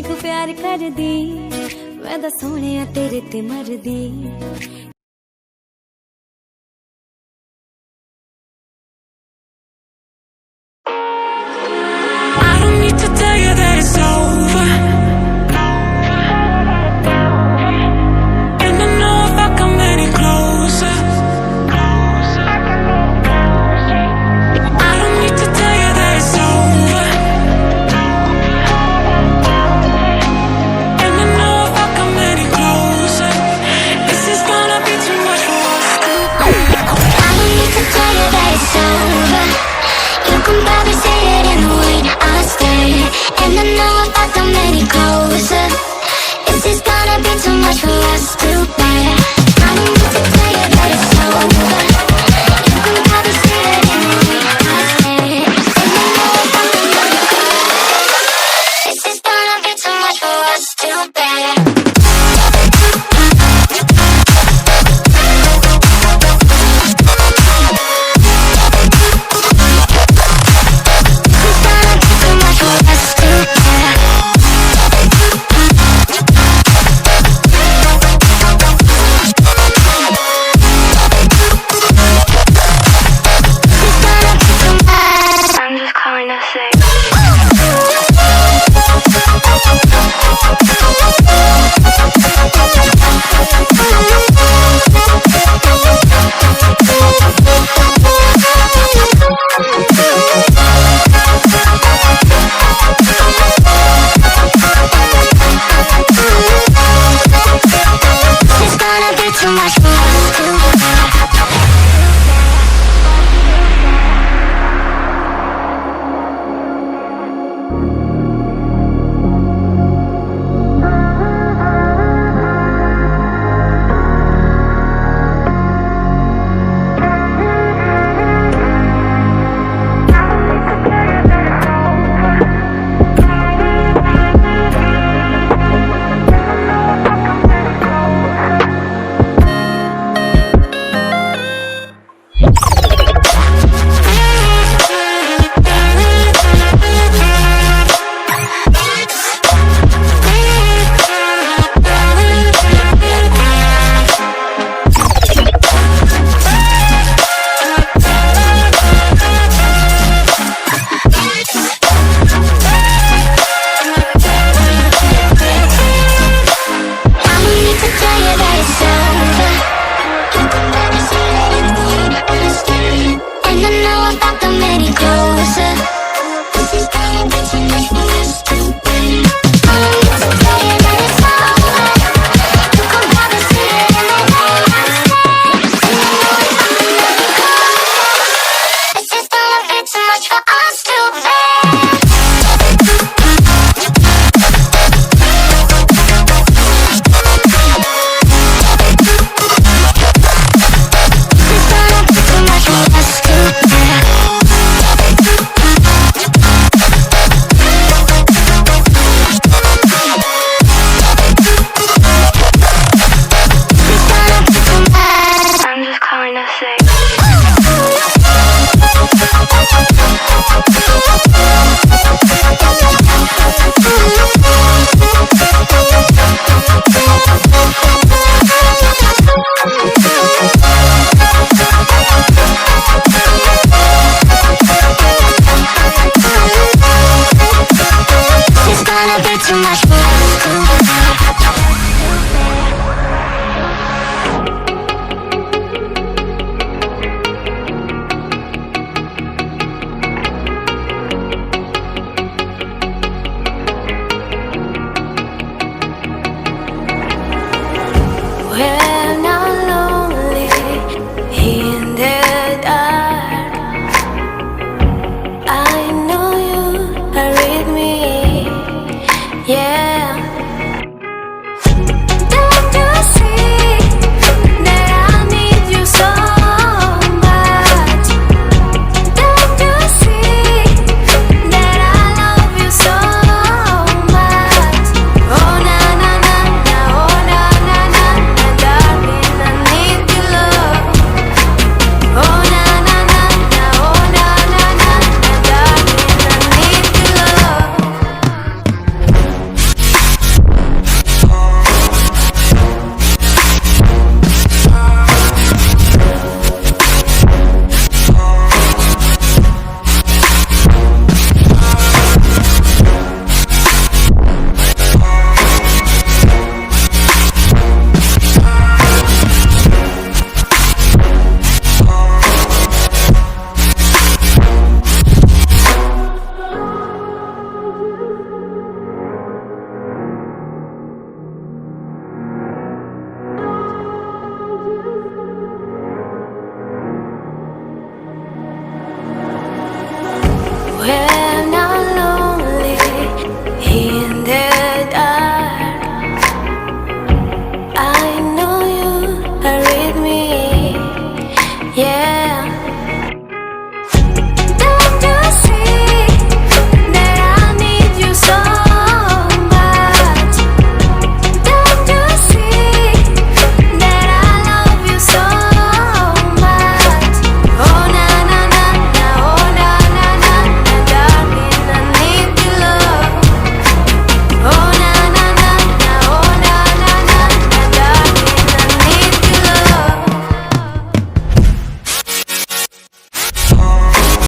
मैनू प्यार कर दी, मैं दा सोहणिया तेरे ते मर दी। I don't need to tell you that it's over, and I know if I come any closer, I don't need to tell you that it's over, and I know if I come any closer, this is gonna be too much for us to bear. I don't need to tell you that it's over. You can probably say it in the way I stay, and I know if I come any closer, this is gonna be too much for us to bear. I don't need to tell you that it's over. You can probably say it in the way I stay, and I know if I come any closer, this is gonna be too much for us to bear. When I'm lonely in the dark, I know you are with me. Yeah.